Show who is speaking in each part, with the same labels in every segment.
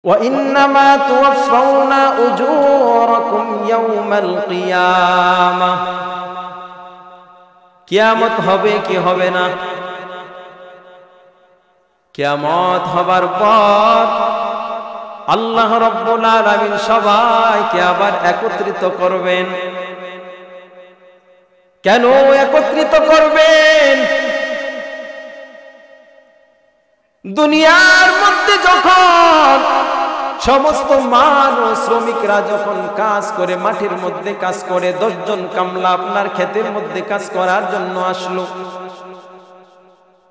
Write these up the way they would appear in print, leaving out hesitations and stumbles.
Speaker 1: وإنما توفون أجوركم يوم القيامة কিয়ামত হবে কি হবে না কিয়ামত হবার পর আল্লাহ রাব্বুল আলামিন সবাইকে আবার একত্রিত করবেন কেন একত্রিত করবেন দুনিয়ার মধ্যে যখন সমস্ত মানুষ শ্রমিকরা যখন কাজ করে মাঠের মধ্যে কাজ করে 10 জন কামলা আপনার ক্ষেতের মধ্যে কাজ করার জন্য আসলো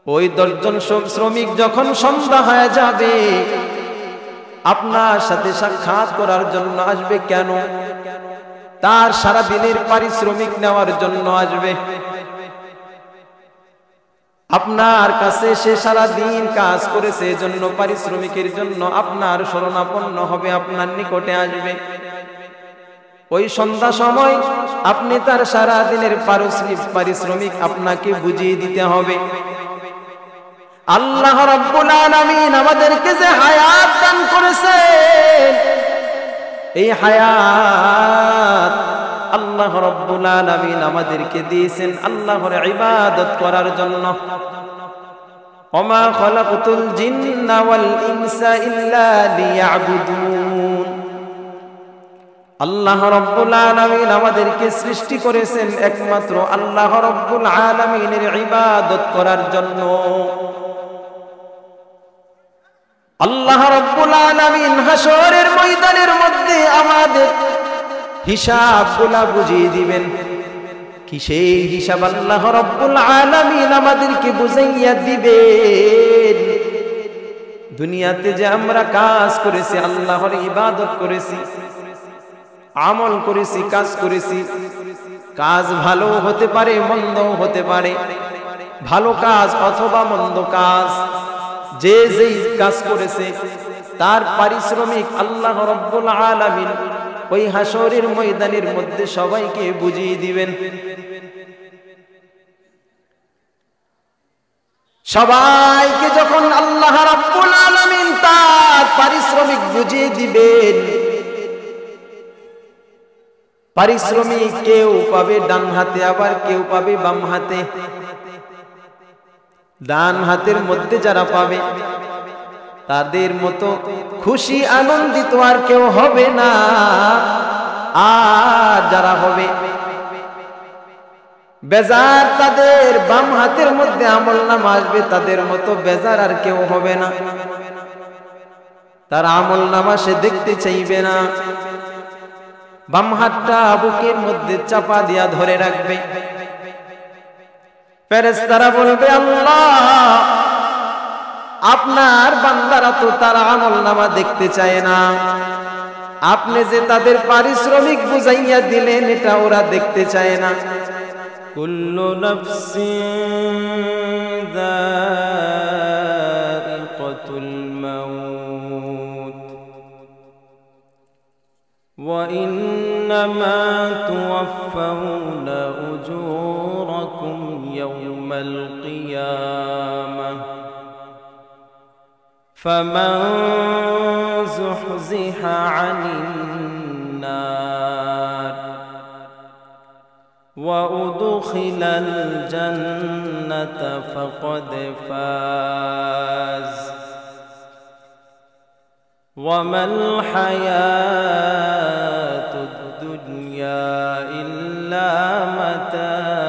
Speaker 1: ওই 10 জন শ্রমিক যখন সন্ধ্যা হয়ে যাবে আপনার সাথে সাক্ষাৎ করার জন্য আসবে কেন তার সারা দিনের পারিশ্রমিক নেওয়ার জন্য আসবে আপনার কাছে সে সারা দিন কাজ করেছে এজন্য পারিশ্রমিকের জন্য আপনার শরণাপন্ন হবে আপনার নিকটে আসবে ওই সন্ধ্যা সময় আপনি তার সারা দিনের পারিশ্রমিক আপনাকে বুঝিয়ে দিতে হবে আল্লাহ রাব্বুল আলামিন আমাদেরকে যে হায়াত দান করেছেন এই হায়াত আল্লাহ রাব্বুল আলামিন আমাদেরকে দিয়েছেন আল্লাহর ইবাদত করার জন্য ওমা খালাকতুল জিন্না ওয়াল ইনসা ইল্লা লিয়াবুদুন আল্লাহ রাব্বুল আলামিন আমাদেরকে সৃষ্টি করেছেন একমাত্র আল্লাহ রাব্বুল আলামিনের ইবাদত করার জন্য আল্লাহ রাব্বুল আলামিন হাশরের ময়দানের মধ্যে আমাদের হিসাবগুলা বুঝিয়ে দিবেন কিসের হিসাব আল্লাহ রাব্বুল আলামিন আমাদেরকে বুঝাইয়া দিবেন দুনিয়াতে যে আমরা কাজ করেছি আল্লাহর ইবাদত করেছি আমল করেছি কাজ করেছি কাজ ভালো হতে পারে মন্দ হতে পারে ভালো কাজ অথবা মন্দ কাজ যে যেই কাজ করেছে তার পারিশ্রমিক আল্লাহ রাব্বুল আলামিন ওই হাশরের ময়দানের মধ্যে সবাইকে বুঝিয়ে দিবেন সবাইকে যখন আল্লাহ রাব্বুল আলামিন তার পারিশ্রমিক বুঝিয়ে দিবেন পারিশ্রমিক কেউ পাবে ডান হাতে আবার কেউ পাবে বাম হাতে ডান হাতের মধ্যে যারা পাবে তাদের মতো খুশি আনন্দিত আর কেউ হবে না আর যারা হবে বেজার তাদের বাম হাতের মধ্যে আমলনামা আসবে তাদের মতো বেজার আর কেউ হবে না তার আমলনামা সে দেখতে চাইবে না বাম হাতটা বুকের মধ্যে চাপা দিয়া ধরে রাখবে ফেরেশতারা বলবে আল্লাহ আপনার বান্দারা তো তার আমলনামা দেখতে চায় না আপনি যে তাদের পারিশ্রমিক বুঝাইয়া দিলেন এটা ওরা দেখতে চায় না কুল্লু নাফসিন যায়িকাতুল মাউত ওয়া ইন্নামা তুওয়াফাউনা উজুরাকুম ইয়াওমাল কিয়ামাহ فمن زحزح عن النار وأدخل الجنة فقد فاز وما الحياة الدنيا إلا متاع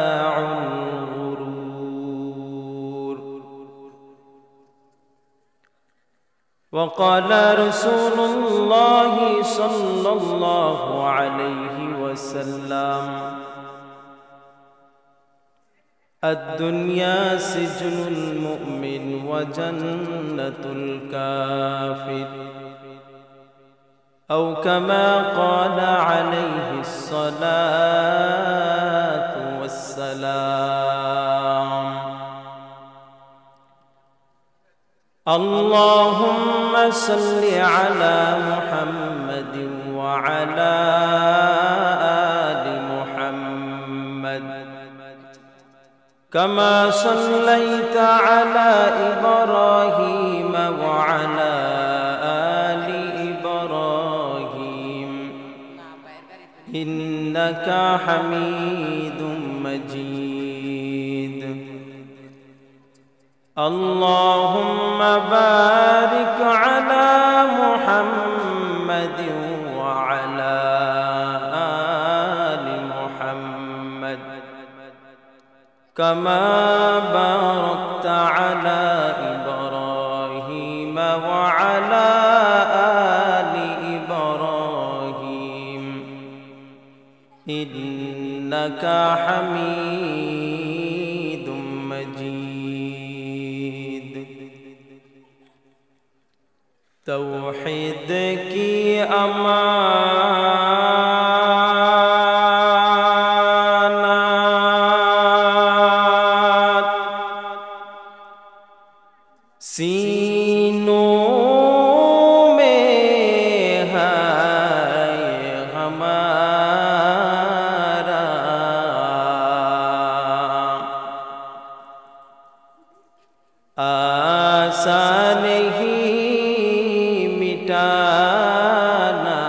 Speaker 1: وقال رسول الله صلى الله عليه وسلم الدنيا سجن المؤمن وجنة الكافر أو كما قال عليه الصلاة والسلام اللهم صل على محمد وعلى آل محمد كما صليت على إبراهيم وعلى آل إنك حميد مجيد اللهم بارك على محمد وعلى آل محمد كما باركت على إبراهيم وعلى آل إبراهيم إنك حميد مجيد توحید کی امانات سینوں میں ہے ہمارا آسان ہی مٹانا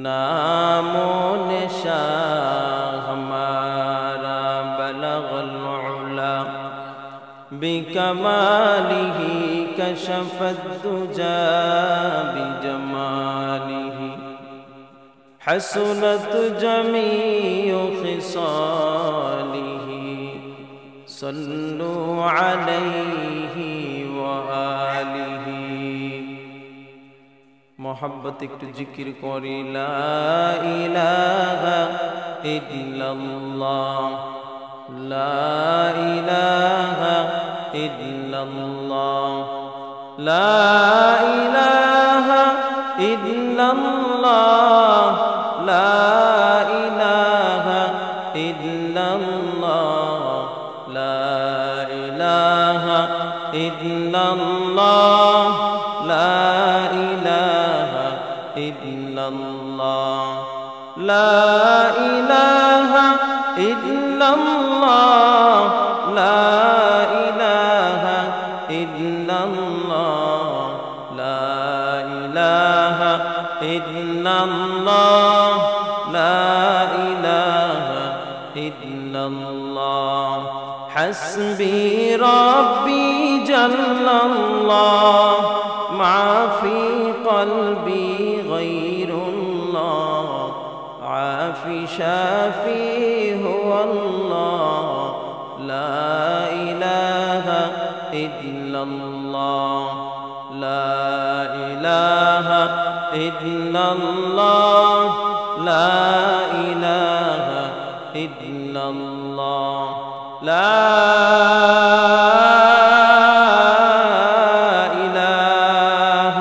Speaker 1: نام و نشان ہمارا بلغ العلا بکمالہ کشف الدجى بجمالہ حسنت جمیع خصالہ صلوا علیہ وآلہ محبت ایک ذکر کری لا الہ الا اللہ لا الہ الا اللہ لا الہ الا اللہ لا الہ الا اللہ لا الہ الا اللہ لا الہ الا اللہ لا الہ الا اللہ لا الہ الا اللہ لا الہ الا اللہ لا الہ الا اللہ حسبی ربی جل اللہ ما فی قلبی غیر اللہ عافی شافی هو اللہ لا الہ الا اللہ لا الہ الا اللہ لا الہ الا اللہ لا الہ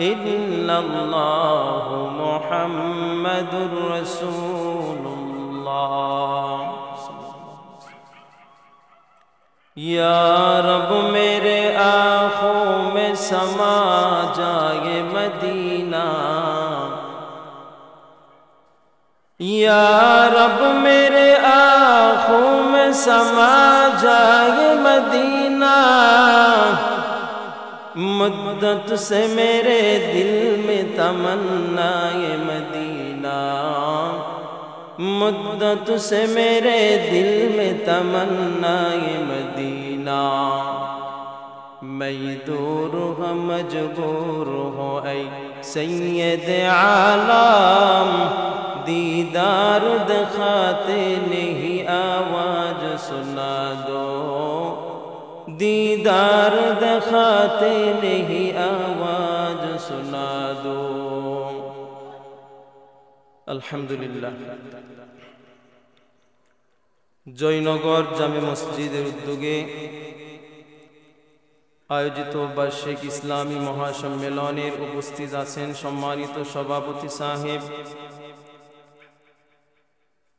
Speaker 1: الا اللہ محمد رسول اللہ یا رب میرے آنکھوں میں سما جائے مدینہ یا رب میرے آنکھوں میں سما جائے مدینہ مدت سے میرے دل میں تمنا یہ مدینہ مدت سے میرے دل میں تمنا یہ مدینہ میں دور ہوں مجبور ہوں اے سید عالم دیدار دکھاتے نہیں آواز سنا دو دیدار دکھاتے نہیں آواز سنا دو আলহামদুলিল্লাহ জয়নগর জামে মসজিদের উদ্যোগে আয়োজিত বার্ষিক ইসলামী মহাসম্মেলনের উপস্থিত আছেন সম্মানিত সভাপতি সাহেব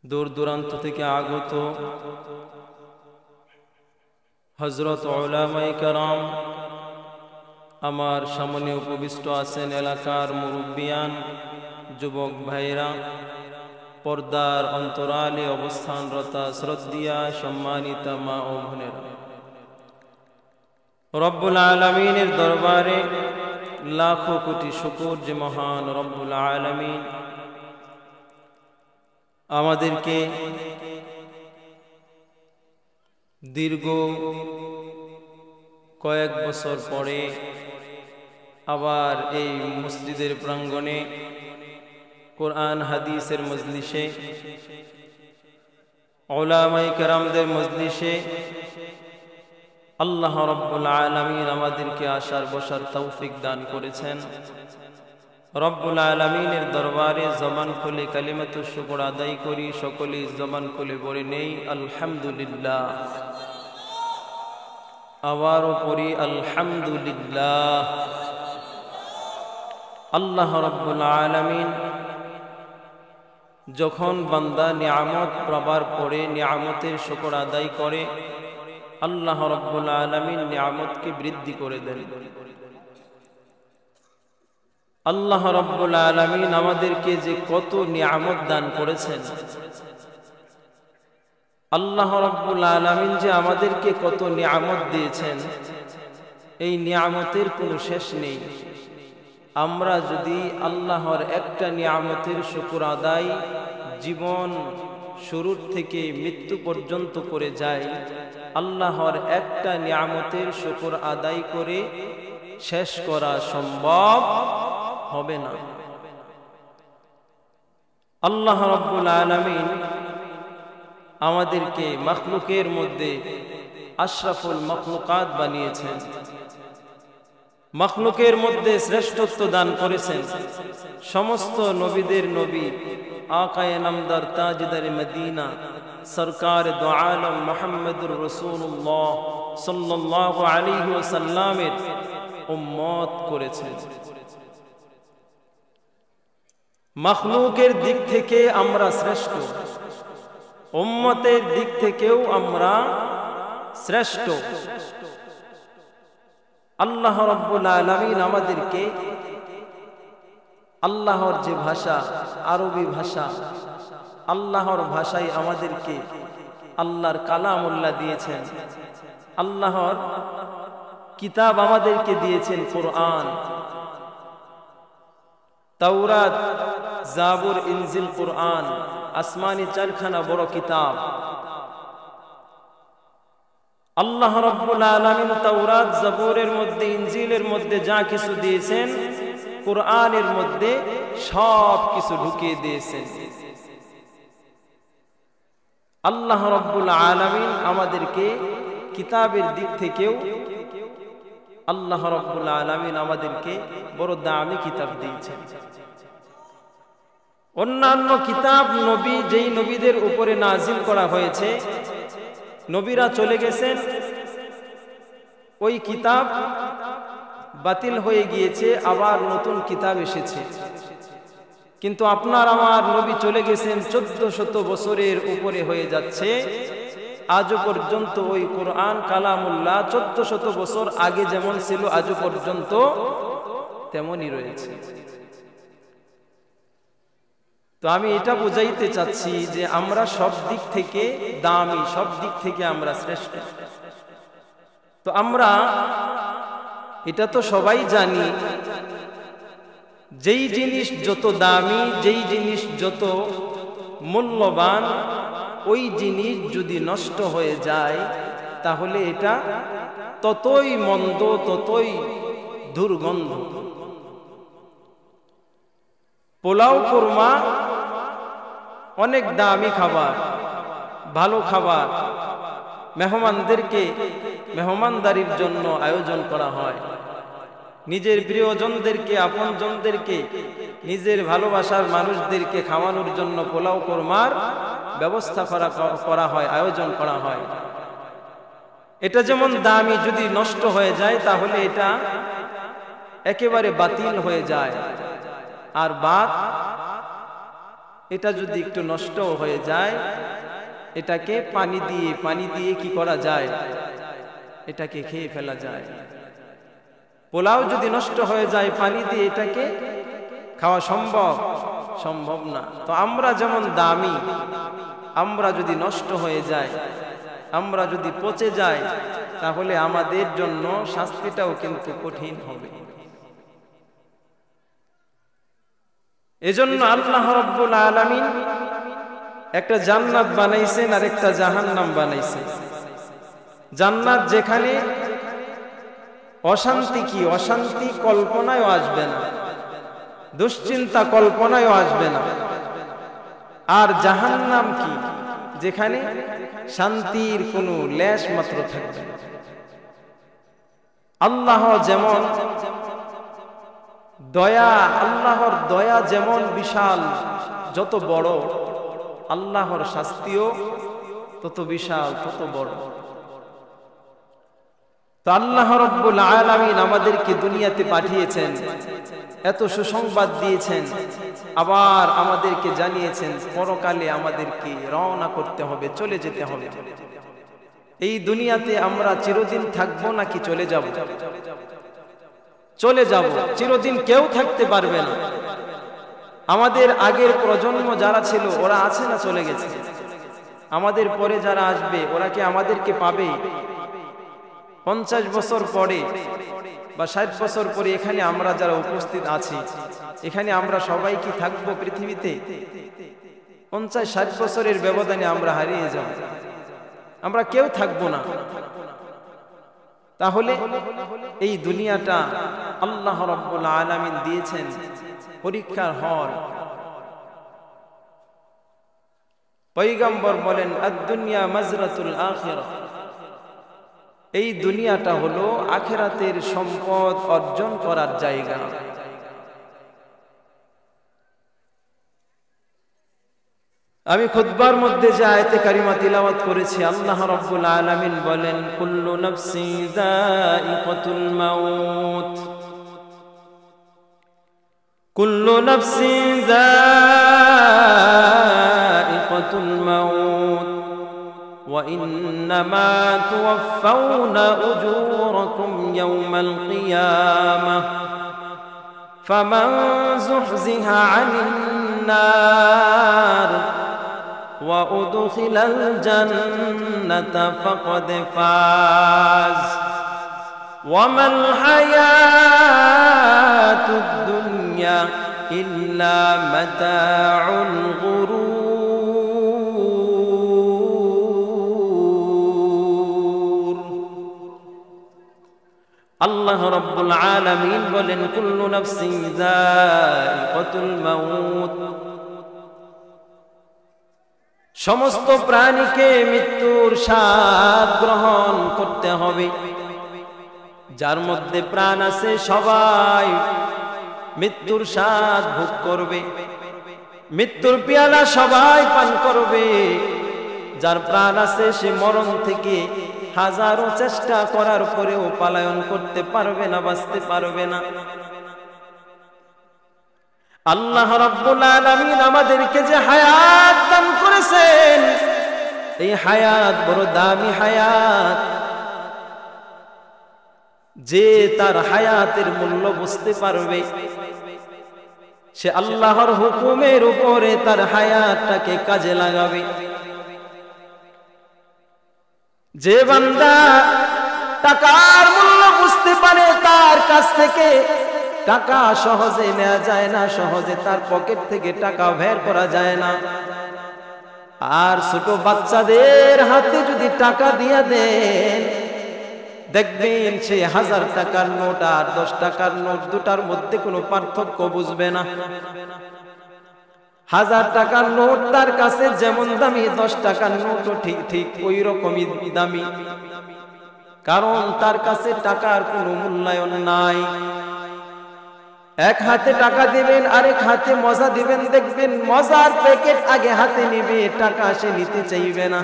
Speaker 1: দূর দূরান্ত থেকে আগত হযরত উলামায়ে কেরাম আমার সামনে উপবিষ্ট আছেন এলাকার মুরব্বিয়ান যুবক ভাইরা পর্দার অন্তরালে অবস্থানরত শ্রদ্ধেয়া সম্মানিত মা ও বোনেরা রব্বুল আলামিনের দরবারে লাখো কোটি শুকর যে মহান রব্বুল আলামিন আমাদেরকে দীর্ঘ কয়েক বছর পরে আবার এই মসজিদের প্রাঙ্গণে কোরআন হাদিসের মজলিসে উলামায়ে কেরামদের মজলিসে আল্লাহ রব্বুল আলামিন আমাদেরকে আসার বসার তৌফিক দান করেছেন। রব্বুল আলামিনের দরবারে জবান খুলে কালিমাতুশ শুকর আদায় করি, সকলেই জবান খুলে বলে নেই আলহামদুলিল্লাহ। আবারও পড়ি আলহামদুলিল্লাহ। আল্লাহ রব্বুল আলামিন যখন বান্দা নিয়ামত পাবার পরে নিয়ামতের শুকর আদায় করে, আল্লাহ রব্বুল আলামিন নিয়ামতকে বৃদ্ধি করে দেন। আল্লাহ রব্বুল আলামিন আমাদেরকে যে কত নিয়ামত দান করেছেন, আল্লাহ রব্বুল আলামিন যে আমাদেরকে কত নিয়ামত দিয়েছেন, এই নিয়ামতের কোনো শেষ নেই। আমরা যদি আল্লাহর একটা নিয়ামতের শুকর আদায় জীবন শুরুর থেকে মৃত্যু পর্যন্ত করে যাই, আল্লাহর একটা নিয়ামতের শুকর আদায় করে শেষ করা সম্ভব হবে না। আল্লাহ রাব্বুল আলামিন আমাদেরকে মাখলুকের মধ্যে আশরাফুল মাখলুকাত বানিয়েছেন, মাখলুকের মধ্যে শ্রেষ্ঠত্ব দান করেছেন। সমস্ত নবীদের নবী আকায়ে নামদার তাজদারে মদিনা সরকার দু আলম মুহাম্মদুর রাসূলুল্লাহ সাল্লাল্লাহু আলাইহি ওয়াসাল্লামের উম্মত করেছেন। মাখলুকের দিক থেকে আমরা শ্রেষ্ঠ, উম্মতের দিক থেকেও আমরা শ্রেষ্ঠ। আল্লাহ রাব্বুল আলামিন আমাদেরকে আল্লাহর যে ভাষা আরবি ভাষা, আল্লাহর ভাষায় আমাদেরকে আল্লাহর কালামুল্লাহ দিয়েছেন। আল্লাহর কিতাব আমাদেরকে দিয়েছেন কোরআন, তাওরাত, জাবুর, ইনজিল, কোরআন, আসমানি চারখানা বড় কিতাব। আল্লাহ রাব্বুল আলামিন তাওরাত, জাবুরের মধ্যে, ইনজিলের মধ্যে যা কিছু দিয়েছেন, কোরআনের মধ্যে সব কিছু ঢুকিয়ে দিয়েছেন। আল্লাহ রাব্বুল আলামিন আমাদেরকে কিতাবের দিক থেকেও আল্লাহ রাব্বুল আলামিন আমাদেরকে বড় দামি কিতাব দিয়েছেন। অন্যান্য কিতাব নবী যেই নবীদের উপরে নাজিল করা হয়েছে, নবীরা চলে গেছেন, ওই কিতাব বাতিল হয়ে গিয়েছে, আবার নতুন কিতাব এসেছে। কিন্তু আপনার আমার নবী চলে গেছেন 1400 বছরের উপরে হয়ে যাচ্ছে, আজও পর্যন্ত ওই কোরআন কালামুল্লাহ 1400 বছর আগে যেমন ছিল আজও পর্যন্ত তেমনই রয়েছে। তো আমি এটা বুঝাইতে চাচ্ছি যে আমরা সব দিক থেকে দামি, সব দিক থেকে আমরা শ্রেষ্ঠ। তো আমরা এটা তো সবাই জানি, যেই জিনিস যত দামি, যেই জিনিস যত মূল্যবান, ওই জিনিস যদি নষ্ট হয়ে যায় তাহলে এটা ততই মন্দ, ততই দুর্গন্ধ। পোলাও কোরমা অনেক দামি খাবার, ভালো খাবার, মেহমানদেরকে মেহমানদারির জন্য আয়োজন করা হয়। নিজের প্রিয়জনদেরকে, আপনজনদেরকে, নিজের ভালোবাসার মানুষদেরকে খাওয়ানোর জন্য পোলাও কোরমার ব্যবস্থা করা হয়, আয়োজন করা হয়। এটা যেমন দামি, যদি নষ্ট হয়ে যায় তাহলে এটা একেবারে বাতিল হয়ে যায়। আর ভাত, এটা যদি একটু নষ্ট হয়ে যায়, এটাকে পানি দিয়ে কি করা যায়, এটাকে খেয়ে ফেলা যায়। পোলাও যদি নষ্ট হয়ে যায় পানি দিয়ে, এটাকে খাওয়া সম্ভব না। তো আমরা যেমন দামি, আমরা যদি নষ্ট হয়ে যায়, আমরা যদি পচে যাই, তাহলে আমাদের জন্য শাস্তিটাও কিন্তু কঠিন হবে। এজন্য আল্লাহ রাব্বুল আলামিন একটা জান্নাত বানাইছেন আর একটা জাহান্নাম বানাইছেন। জান্নাত যেখানে অশান্তি কি, অশান্তি কল্পনায়ও আসবে না, দুশ্চিন্তা কল্পনায়ও আসবে না। আর জাহান্নাম কি, যেখানে শান্তির কোনো লেশ মাত্র থাকবে না। আল্লাহ যেমন দয়া, আল্লাহর দয়া যেমন বিশাল, যত বড়, আল্লাহর শাস্তিও তত বিশাল, তত বড়। তো আল্লাহ রাব্বুল আলামিন আমাদেরকে দুনিয়াতে পাঠিয়েছেন, এত সুসংবাদ দিয়েছেন, আবার আমাদেরকে জানিয়েছেন পরকালে আমাদেরকে রওনা করতে হবে, চলে যেতে হবে। এই দুনিয়াতে আমরা চিরদিন থাকবো নাকি চলে যাব? চলে যাব। চিরদিন কেউ থাকতে পারবে না। আমাদের আগের প্রজন্ম যারা ছিল ওরা আছে না চলে গেছে? আমাদের পরে যারা আসবে ওরা কি আমাদেরকে পাবে? 50 বছর পরে বা 60 বছর পরে এখানে আমরা যারা উপস্থিত আছি, এখানে আমরা সবাই কি থাকবো পৃথিবীতে? 50-60 বছরের ব্যবধানে আমরা হারিয়ে যাব, আমরা কেউ থাকবো না। তাহলে এই দুনিয়াটা আল্লাহ রাব্বুল আলামিন দিয়েছেন পরীক্ষার হল। পয়গম্বর বলেন আদ-দুনিয়া মাজরাতুল আখিরাহ, এই দুনিয়াটা হলো আখিরাতের সম্পদ অর্জন করার জায়গা। আমি খুতবার মধ্যে যে আয়াতে কারিমা তিলাওয়াত করেছি, আল্লাহ রাব্বুল আলামিন বলেন কুল্লু নাফসিন যায়িকাতুল মাউত, কুল্লু নাফসিন যায়িকাতুল মাউত ওয়া ইন্নামা তুওয়াফাউনা উজুরাকুম ইয়াওমাল কিয়ামাহ ফামান যুহজিহা আনিন নার وأدخل الجنة فقد فاز وما الحياة الدنيا إلا متاع الغرور। الله رب العالمين বলেন كل نفس ذائقة الموت, সমস্ত প্রাণীকে মৃত্যুর স্বাদ গ্রহণ করতে হবে। যার মধ্যে প্রাণ আছে সবাই মৃত্যুর স্বাদ ভোগ করবে, মৃত্যুর পেয়ালা সবাই পান করবে। যার প্রাণ আছে সে মরণ থেকে হাজারো চেষ্টা করার পরেও পলায়ন করতে পারবে না, বাঁচতে পারবে না। আল্লাহ রাব্বুল আলামিন আমাদেরকে যে হায়াত দান করেছেন, এই হায়াত বড় দামি হায়াত। যে তার হায়াতের মূল্য বুঝতে পারবে, সে আল্লাহর হুকুমের উপরে তার হায়াতটাকে কাজে লাগাবে। যে বান্দা টাকার মূল্য বুঝতে পারে, তার কাছ থেকে টাকা সহজে নেওয়া যায় না, সহজে তার পকেট থেকে টাকা বের করা যায় না। আর ছোট বাচ্চাদের হাতে যদি টাকা দিয়ে দেন, দেখবেন সে 1000 টাকার নোট আর 10 টাকার নোট দুটার মধ্যে কোনো পার্থক্য বুঝবে না। 1000 টাকার নোট তার কাছে যেমন দামি, 10 টাকার নোটও ঠিক ঠিক ওই রকমই দামি, কারণ তার কাছে টাকার কোনো মূল্যায়ন নাই। এক হাতে টাকা দিবেন, আরেক হাতে মজা দিবেন, দেখবেন মজার প্যাকেট আগে হাতে নিবে, টাকা সে নিতে চাইবে না।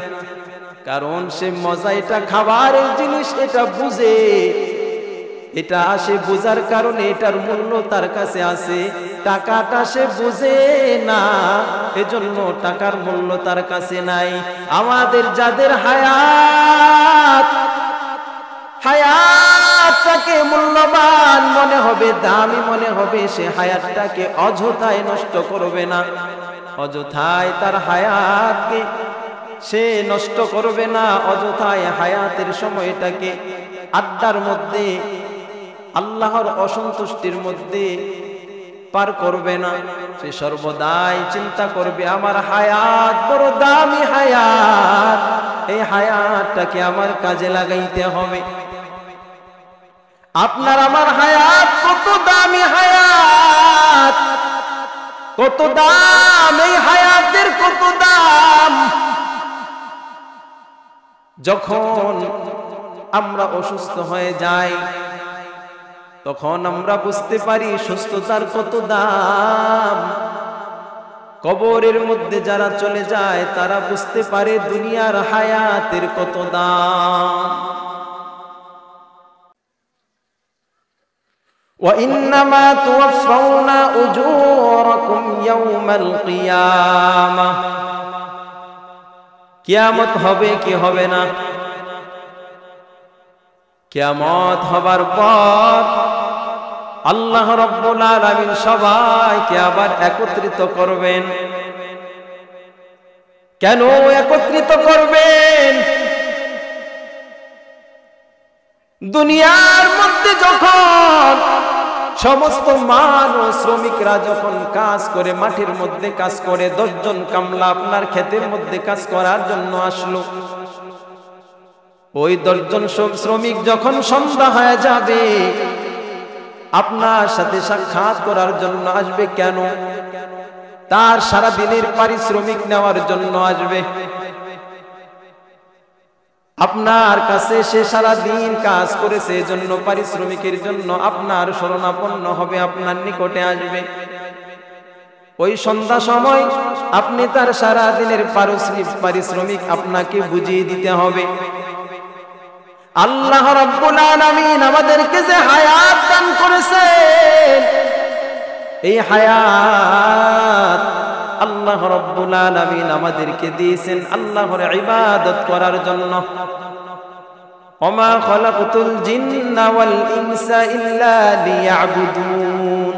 Speaker 1: কারণ সে মজা এটা খাবারের জিনিস, এটা বুঝে, এটা সে বোঝার কারণে এটার মূল্য তার কাছে আছে। টাকাটা সে বুঝে না, এজন্য টাকার মূল্য তার কাছে নাই। আমাদের যাদের হায়াতটাকে মূল্যবান মনে হবে, দামি মনে হবে, সে হায়াতটাকে অযথায় নষ্ট করবে না, অযথায় তার হায়াতকে সে নষ্ট করবে না, অযথায় হায়াতের সময়টাকে আড্ডার মধ্যে, আল্লাহর অসন্তুষ্টির মধ্যে পার করবে না। সে সর্বদাই চিন্তা করবে আমার হায়াত বড় দামি হায়াত, এই হায়াতটাকে আমার কাজে লাগাইতে হবে। আপনার আমার হায়াত কত দামি হায়াত, কত দাম, এই হায়াতের কত দাম। যখন আমরা অসুস্থ হয়ে যাই তখন আমরা বুঝতে পারি সুস্থতার কত দাম। কবরের মধ্যে যারা চলে যায় তারা বুঝতে পারে দুনিয়ার হায়াতের কত দাম। وَإِنَّمَا تُوَفَّوْنَ أُجُورَكُمْ يَوْمَ الْقِيَامَةِ। কিয়ামত হবে কি হবে না? কিয়ামত হবার পর আল্লাহ রাব্বুল আলামিন সবাইকে আবার একত্রিত করবেন। কেন একত্রিত করবেন? দুনিয়ার মধ্যে যখন সমস্ত মানুষ শ্রমিকরা যখন কাজ করে, মাটির মধ্যে কাজ করে, 10 জন কামলা আপনার ক্ষেতের মধ্যে কাজ করার জন্য আসলো। ওই 10 জন শ্রমিক যখন সন্ধ্যা হয়ে যাবে আপনার সাথে সাক্ষাৎ করার জন্য আসবে। কেন? তার সারা দিনের পারিশ্রমিক নেওয়ার জন্য আসবে। আপনার কাছে সে সারা দিন কাজ করেছে, এজন্য পারিশ্রমিকের জন্য আপনার শরণাপন্ন হবে, আপনার নিকটে আসবে। ওই সন্ধ্যা সময় আপনি তার সারা দিনের পারিশ্রমিক আপনাকে বুঝিয়ে দিতে হবে। আল্লাহ রাব্বুল আলামিন আমাদেরকে যে হায়াত দান করেছেন, এই হায়াত আল্লাহ রাব্বুল আলামিন আমাদেরকে দিয়েছেন আল্লাহর ইবাদত করার জন্য। ওমা খালাকতুল জিন্না ওয়াল ইনসা ইল্লা লিয়াবুদুন।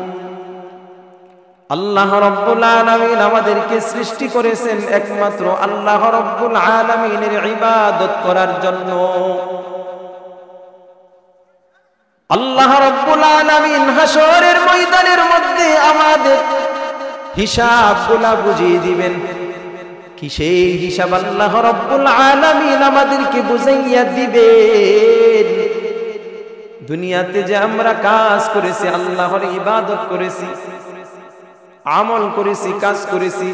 Speaker 1: আল্লাহ রাব্বুল আলামিন আমাদেরকে সৃষ্টি করেছেন একমাত্র আল্লাহ রাব্বুল আলামিনের ইবাদত করার জন্য। আল্লাহ রাব্বুল আলামিন হাসরের ময়দানের মধ্যে আমাদের হিসাবগুলা বুঝিয়ে দিবেন। কি সেই হিসাব আল্লাহ রাব্বুল আলামিন আমাদেরকে বুঝাইয়া দিবেন। দুনিয়াতে যে আমরা কাজ করেছি, আল্লাহর ইবাদত করেছি, আমল করেছি, কাজ করেছি,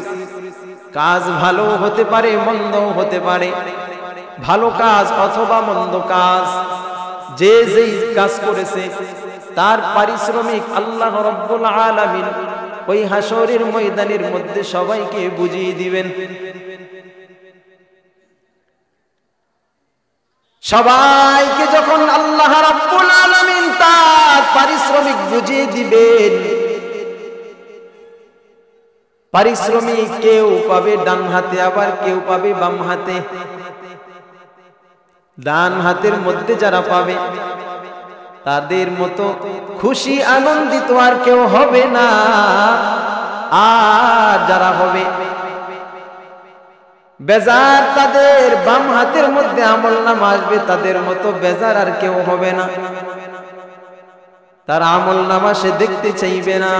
Speaker 1: কাজ ভালো হতে পারে মন্দও হতে পারে, ভালো কাজ অথবা মন্দ কাজ, যে যেই কাজ করেছে তার পারিশ্রমিক আল্লাহ রাব্বুল আলামিন ওই হাসরের ময়দানের মধ্যে সবাইকে বুঝিয়ে দিবেন। সবাইকে যখন আল্লাহ রাব্বুল আলামিন তার পারিশ্রমিক বুঝিয়ে দিবেন, পারিশ্রমিক কেউ পাবে ডান হাতে, আবার কেউ পাবে বাম হাতে। ডান হাতের মধ্যে যারা পাবে তাদের মতো খুশি আনন্দিত আর কেউ হবে না। আর যারা হবে বেজার, তাদের বাম হাতের মধ্যে আমলনামা আসবে, তাদের মতো বেজার আর কেউ হবে না। তার আমলনামা সে দেখতে চাইবে না।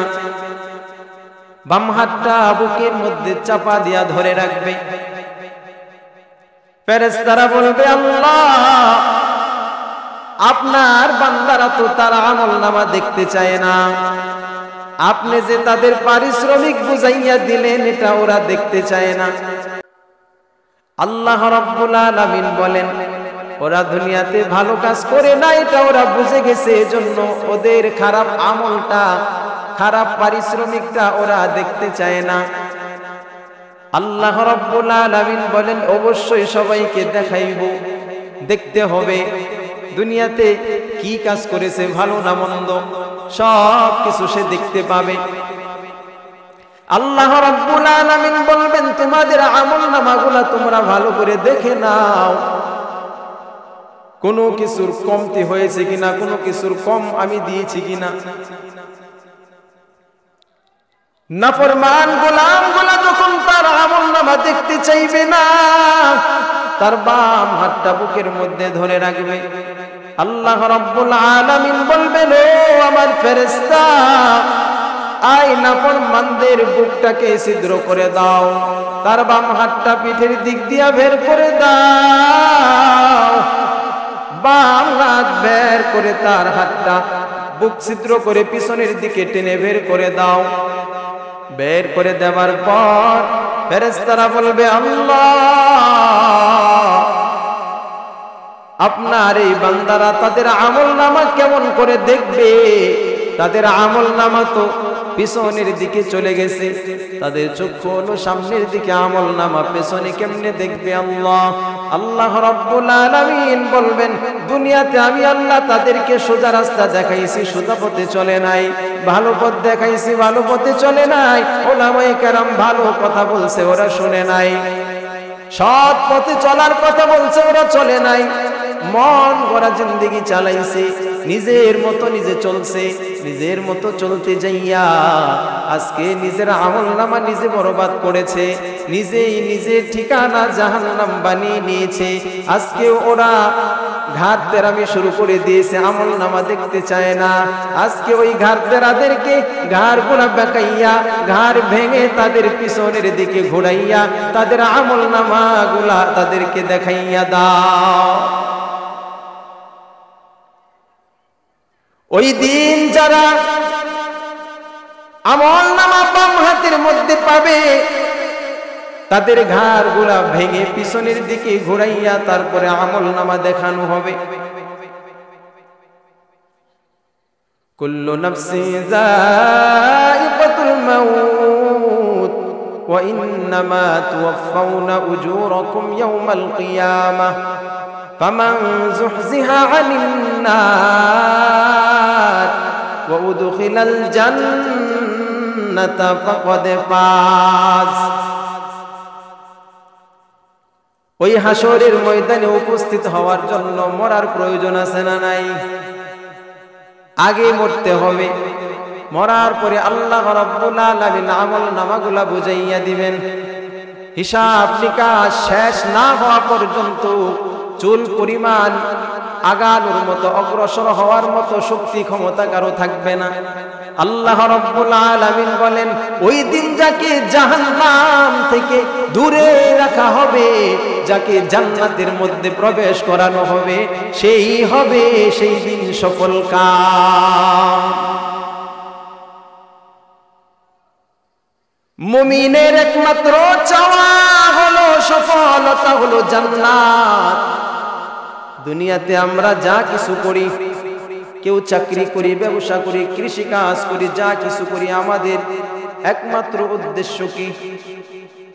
Speaker 1: বাম হাতটা বুকের মধ্যে চাপা দিয়া ধরে রাখবে। ফেরেশতারা বলবে, আল্লাহ আপনার বান্দারা তো তার আমলনামা দেখতে চায় না, আপনি যে তাদের পারিশ্রমিক বুঝাইয়া দিলেন এটা ওরা দেখতে চায় না। আল্লাহ রাব্বুল আলামিন বলেন, ওরা দুনিয়াতে ভালো কাজ করে না এটা ওরা বুঝে গেছে, এজন্য ওদের খারাপ আমলটা, খারাপ পারিশ্রমিকটা ওরা দেখতে চায় না। আল্লাহ রাব্বুল আলামিন বলেন, অবশ্যই সবাইকে দেখাইব, দেখতে হবে দুনিয়াতে কি কাজ করেছে, ভালো না মন্দ, সব কিছু সে দেখতে পাবে। আল্লাহ রাব্বুল আলামিন বলবেন, তোমাদের আমলনামাগুলা তোমরা ভালো করে দেখে নাও, কোনো কিছুর কমতি হয়েছে কিনা, কোনো কিছুর কম আমি দিয়েছি কিনা। নাফরমান গোলামগুলা যখন তার আমলনামা দেখতে চাইবে না, তার বাম হাতটা বুকের মধ্যে ধরে রাখবে। আল্লাহ রাব্বুল আলামিন বলবেন, ও আমার ফেরেশতা, আই নাফরমানদের বুকটাকে ছিদ্র করে দাও, তার বাম হাতটা পিঠের দিক দিয়া বের করে দাও, বাম হাত বের করে তার হাতটা বুক ছিদ্র করে পিছনের দিকে টেনে বের করে দাও। বের করে দেওয়ার পর ফেরেশতারা বলবে, আল্লাহ, আপনার এই বান্দারা তাদের আমলনামা কেমন করে দেখবে? তাদের আমলনামা তো পিছনের দিকে চলে গেছে, তাদের চক্ষু হলো সামনের দিকে, আমলনামা পেছনে কেমনে দেখবে? আল্লাহ রাব্বুল আলামিন বলবেন, দুনিয়াতে আমি আল্লাহ তাদেরকে সোজা রাস্তা দেখাইছি, সোজা পথে চলে নাই, ভালো পথ দেখাইছি, ভালো পথে চলে নাই, উলামায়ে কেরাম ভালো কথা বলছে, ওরা শুনে নাই, সৎ পথে চলার কথা বলছে, ওরা চলে নাই, মন গড়া জিন্দেগি চালাইছে, নিজের মতো নিজে চলছে, নিজের মতো চলতে যাইয়া আজকে নিজের আমলনামা নিজে বরবাদ করেছে, নিজেই নিজের ঠিকানা জাহান্নাম বানিয়ে নিয়েছে। আজকে ওরা ঘাট তেরামি শুরু করে দিয়েছে, আমলনামা দেখতে চায় না। আজকে ওই ঘাট তেরাদেরকে ঘাড় গুলা বেঁকাইয়া, ঘাড় ভেঙে তাদের পিছনের দিকে ঘোরাইয়া তাদের আমলনামা গুলা তাদেরকে দেখাইয়া দাও। ওই দিন যারা আমলনামা বাম হাতের মধ্যে পাবে, তাদের ঘাড় গুলা ভেঙে পিছনের দিকে ঘোরাইয়া তারপরে আমলনামা দেখানো হবে। কুল্লু নাফসিন যায়িকাতুল মাউত ওয়া ইন্নামা তুওয়াফাউনা উজুরাকুম ইয়াওমাল কিয়ামাহ ফামান যুহজিহা আনিন নার ওয়া উদখিলাল জান্নাতা ফাকাদ ফাজ। ওই হাসরের ময়দানে উপস্থিত হওয়ার জন্য মরার প্রয়োজন আছে না নাই? আগে মরতে হবে, মরার পরে আল্লাহ রাব্বুল আলামিন আমলনামাগুলা বুঝাইয়া দিবেন। হিসাব নিকাশ শেষ না হওয়া পর্যন্ত চুল পরিমাণ আগানোর মতো, অগ্রসর হওয়ার মতো শক্তি ক্ষমতা কারো থাকবে না। আল্লাহ রাব্বুল আলামিন বলেন, ওই দিন যাকে জাহান্নাম থেকে দূরে রাখা হবে, যাকে জান্নাতের মধ্যে প্রবেশ করানো হবে, সেই হবে সেই দিন সফল কাম। মুমিনের একমাত্র চাওয়া হলো সফলতা, হলো জান্নাত। দুনিয়াতে আমরা যা কিছু করি, কেউ চাকরি করি, ব্যবসা করি, কৃষি কাজ করি, যা কিছু করি, আমাদের একমাত্র উদ্দেশ্য কি?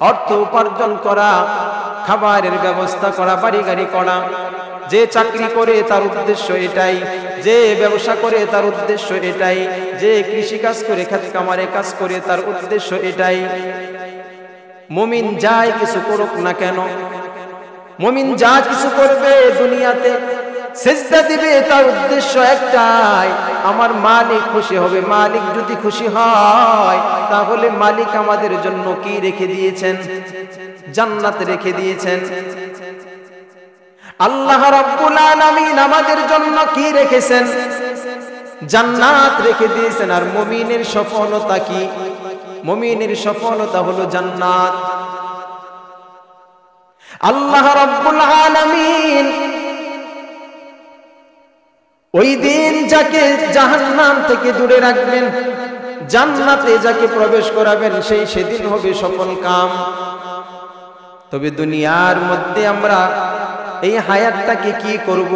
Speaker 1: অর্থ উপার্জন করা, খাবারের ব্যবস্থা করা, বাড়ি গাড়ি করা। যে চাকরি করে তার উদ্দেশ্য এটাই, যে ব্যবসা করে তার উদ্দেশ্য এটাই, যে কৃষি কাজ করে, খেত কামারে কাজ করে তার উদ্দেশ্য এটাই। মুমিন যাই কিছু করুক না কেন, মুমিন যা কিছু করবে দুনিয়াতে, সিজদা দিবে, তার উদ্দেশ্য একটাই, আমার মালিক খুশি হবে। মালিক যদি খুশি হয় তাহলে মালিক আমাদের জন্য কি রেখে দিয়েছেন? জান্নাত রেখে দিয়েছেন। আল্লাহ রাব্বুল আলামিন আমাদের জন্য কি রেখেছেন? জান্নাত রেখে দিয়েছেন। আর মুমিনের সফলতা কি? মুমিনের সফলতা হলো জান্নাত। আল্লাহ রাব্বুল আলামিন ওই দিন যাকে জাহান্নাম থেকে দূরে রাখবেন, জান্নাতে যাকে প্রবেশ করাবেন, সেই সেদিন হবে সফল কাম। তবে দুনিয়ার মধ্যে আমরা এই হায়াতটাকে কি করব?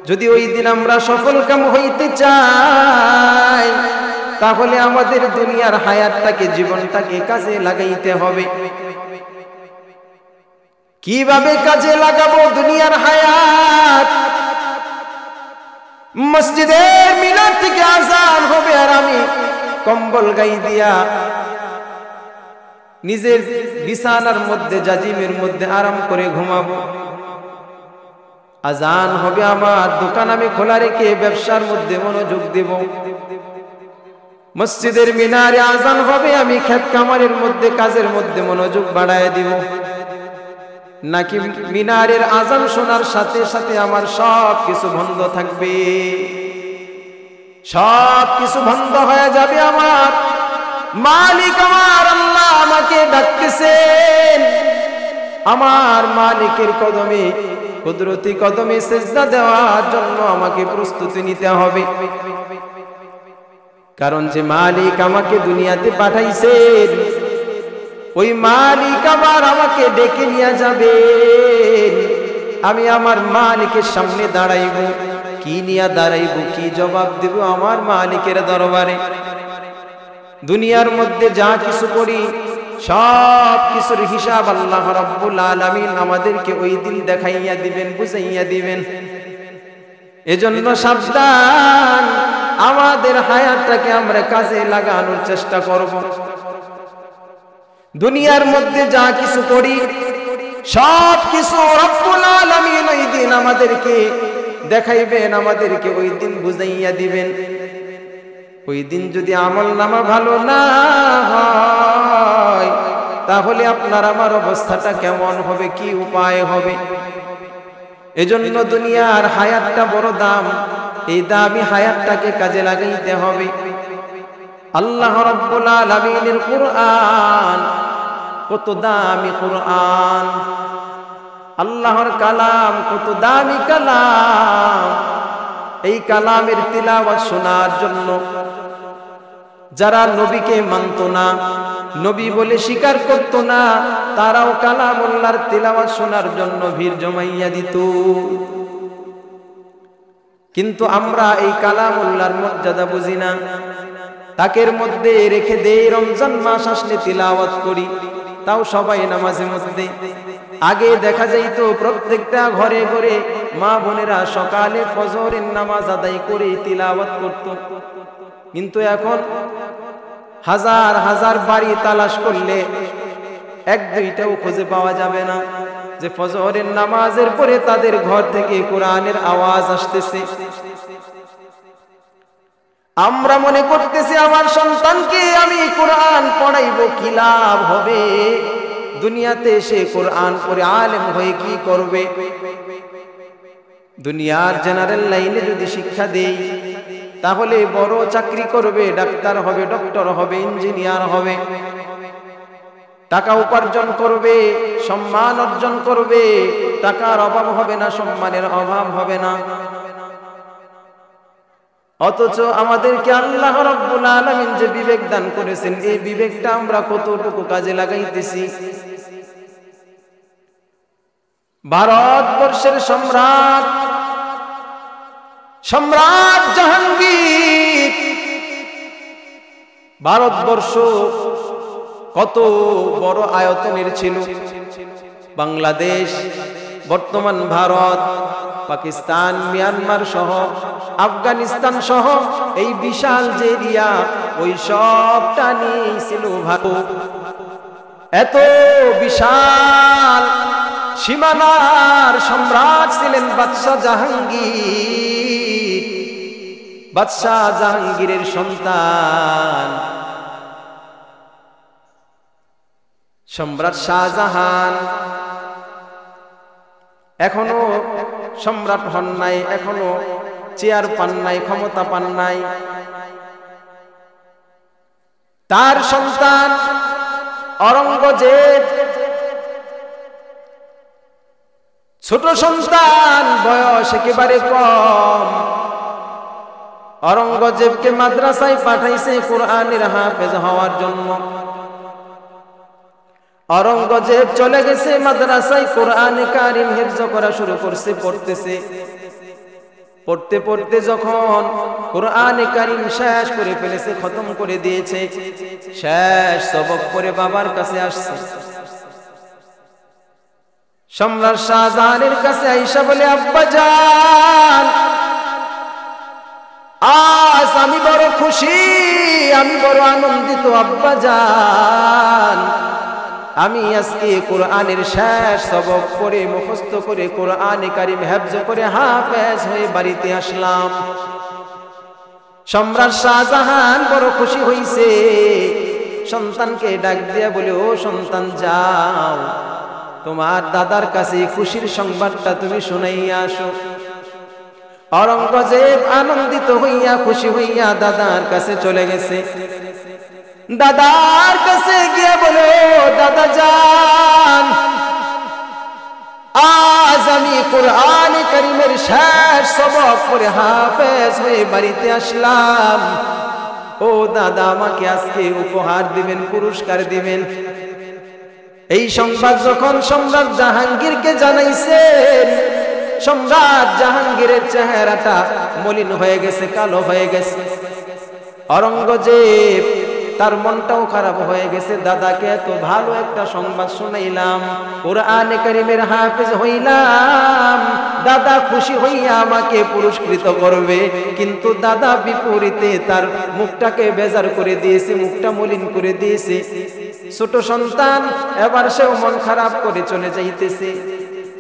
Speaker 1: যদি ওই দিন আমরা সফল কাম হইতে চাই, তাহলে আমাদের দুনিয়ার হায়াতটাকে, জীবনটাকে কাজে লাগাইতে হবে। কিভাবে কাজে লাগাবো দুনিয়ার হায়াত? মসজিদের মিনার থেকে আযান হবে আর আমি কম্বল গায়ে দিয়া নিজের বিছানার মধ্যে, জাজিমের মধ্যে আরাম করে ঘুমাবো। আযান হবে, আমার দোকান আমি খোলা রেখে ব্যবসার মধ্যে মনোযোগ দেব। মসজিদের মিনারে আযান হবে, আমি খেত কামারের মধ্যে, কাজের মধ্যে মনোযোগ বাড়ায় দিব। নাকি মিনারের আযান শোনার সাথে সাথে আমার সব কিছু বন্ধ থাকবে, সব কিছু বন্ধ হয়ে যাবে, আমার মালিক আমার আল্লাহ আমাকে ডাকতেছেন, আমার মালিকের কদমে, কুদরতি কদমে সিজদা দেওয়ার জন্য আমাকে প্রস্তুতি নিতে হবে। কারণ যে মালিক আমাকে দুনিয়াতে পাঠাইছেন, ওই মালিক আবার আমাকে ডেকে নিয়ে যাবে। আমি আমার মালিকের সামনে দাঁড়াইব, কি নিয়ে দাঁড়াইব, কি জবাব দেব আমার মালিকের দরবারে? দুনিয়ার মধ্যে যা কিছু করি সব কিছুর হিসাব আল্লাহ রাব্বুল আলামিন আমাদেরকে ওই দিন দেখাইয়া দিবেন, বুঝাইয়া দিবেন। এজন্য সাবধান, আমাদের হায়াতটাকে আমরা কাজে লাগানোর চেষ্টা করব। দুনিয়ার মধ্যে যা কিছু করি সব কিছু রব্বুল আলামিন ওই দিন আমাদেরকে দেখাইবেন, আমাদেরকে ওই দিন বুঝাইয়া দিবেন। ওই দিন যদি আমলনামা ভালো না হয়, তাহলে আপনার আমার অবস্থাটা কেমন হবে, কি উপায় হবে? এজন্য দুনিয়ার হায়াতটা বড় দাম, এই দামি হায়াতটাকে কাজে লাগাইতে হবে। আল্লাহ রাব্বুল আলামিনের কুরআন কত দামি কুরআন, আল্লাহর কালাম কত দামি কালাম। এই কালামের তিলাওয়াত শোনার জন্য যারা নবীকে মানত না, নবী বলে স্বীকার করত না, তারাও কালামুল্লাহর তিলাওয়াত শোনার জন্য ভিড় জমাইয়া দিত। কিন্তু আমরা এই কালামুল্লাহর মর্যাদা বুঝি না, তাকের মধ্যে রেখে দেই। রমজান মাস আসলে তিলাওয়াত করি, তাও সবাই নামাজের মধ্যে। আগে দেখা যাইতো প্রত্যেকটা ঘরে ঘরে মা বোনেরা সকালে ফজরের নামাজ আদায় করে তিলাওয়াত করত। কিন্তু এখন হাজার হাজার বাড়ি তালাশ করলে এক দুইটাও খুঁজে পাওয়া যাবে না যে ফজরের নামাজের পরে তাদের ঘর থেকে কোরআনের আওয়াজ আসতেছে। আমরা মনে করতেছি আমার সন্তানকে আমি কোরআন পড়াইব, কি লাভ হবে? দুনিয়াতে এসে কোরআন পড়ে আলেম হয়ে কি করবে? দুনিয়ার জেনারেল লাইনে যদি শিক্ষা দেই, তাহলে বড় চাকরি করবে, ডাক্তার হবে, ডক্টর হবে, ইঞ্জিনিয়ার হবে, টাকা উপার্জন করবে, সম্মান অর্জন করবে, টাকার অভাব হবে না, সম্মানের অভাব হবে না। অথচ আমাদেরকে আল্লাহ রাব্বুল আলামিন যে বিবেক দান করেছেন, এই বিবেকটা আমরা কতটুকু কাজে লাগাইতেছি? ভারতবর্ষের সম্রাট জাহাঙ্গীর, ভারতবর্ষ কত বড় আয়তনের ছিল। বাংলাদেশ, বর্তমান ভারত, পাকিস্তান, মিয়ানমার সহ আফগানিস্তান সহ এই বিশাল যে এরিয়া, ওই সবটা নিয়েই ছিল ভারত। এত বিশাল সীমানার সম্রাট ছিলেন বাদশাহ জাহাঙ্গীর। বাদশাহ জাহাঙ্গীরের সন্তান সম্রাট শাহজাহান এখনো সম্রাট হন নাই, এখনো চেয়ার পান নাই, ক্ষমতা পান নাই। তার সন্তান অরঙ্গজেব, ছোট সন্তান, বয়স একেবারে কম। অরঙ্গজেবকে মাদ্রাসায় পাঠাইছে কোরআনের হাফেজ হওয়ার জন্য। অরঙ্গজেব চলে গেছে মাদ্রাসায়, কোরআনে কারিম হিফজ করা শুরু করছে, পড়তেছে। পড়তে পড়তে যখন কোরআনে কারিম শেষ করে ফেলেছে, খতম করে দিয়েছে, শেষ সবক পড়ে বাবার কাছে আসছে। সম্রাট শাহজাহানের কাছে আয়েশা বলে, আব্বা জান, আজ আমি বড় খুশি, আমি বড় আনন্দিত আব্বা জান। আমি আজকে কোরআনের শেষ সবক পড়ে মুখস্থ করে কোরআনে কারিম হিফজ করে হাফেজ হয়ে বাড়িতে আসলাম। সম্রাট শাহজাহান বড় খুশি হইছে, সন্তানকে ডাক দিয়া বলে, ও সন্তান, যাও তোমার দাদার কাছে খুশির সংবাদটা তুমি শুনাইয়া আসো। অরঙ্গজেব আনন্দিত হইয়া খুশি হইয়া দাদার কাছে চলে গেছে। দাদার কাছে গিয়ে বলে, দাদা যান, আজ আমি কোরআন কারীমের শেষ সবক পড়ে হাফেজ হয়ে বাড়িতে আসলাম। ও দাদা, আমাকে আজকে উপহার দিবেন, পুরস্কার দিবেন। এই সংবাদ যখন সম্রাট জাহাঙ্গীরকে জানাইছেন, সম্রাট জাহাঙ্গীরের চেহারাটা মলিন হয়ে গেছে, কালো হয়ে গেছে। অরঙ্গজেব তার মনটাও খারাপ হয়ে গেছে। দাদাকে এত ভালো একটা সংবাদ শুনাইলাম, কোরআনে কারীমের হাফেজ হইলাম, দাদা খুশি হইয়া আমাকে পুরস্কৃত করবে, কিন্তু দাদা বিপরীতে তার মুখটাকে বেজার করে দিয়েছে, মুখটা মলিন করে দিয়েছে। ছোট সন্তান এবার সেও মন খারাপ করে চলে যাইতেছে।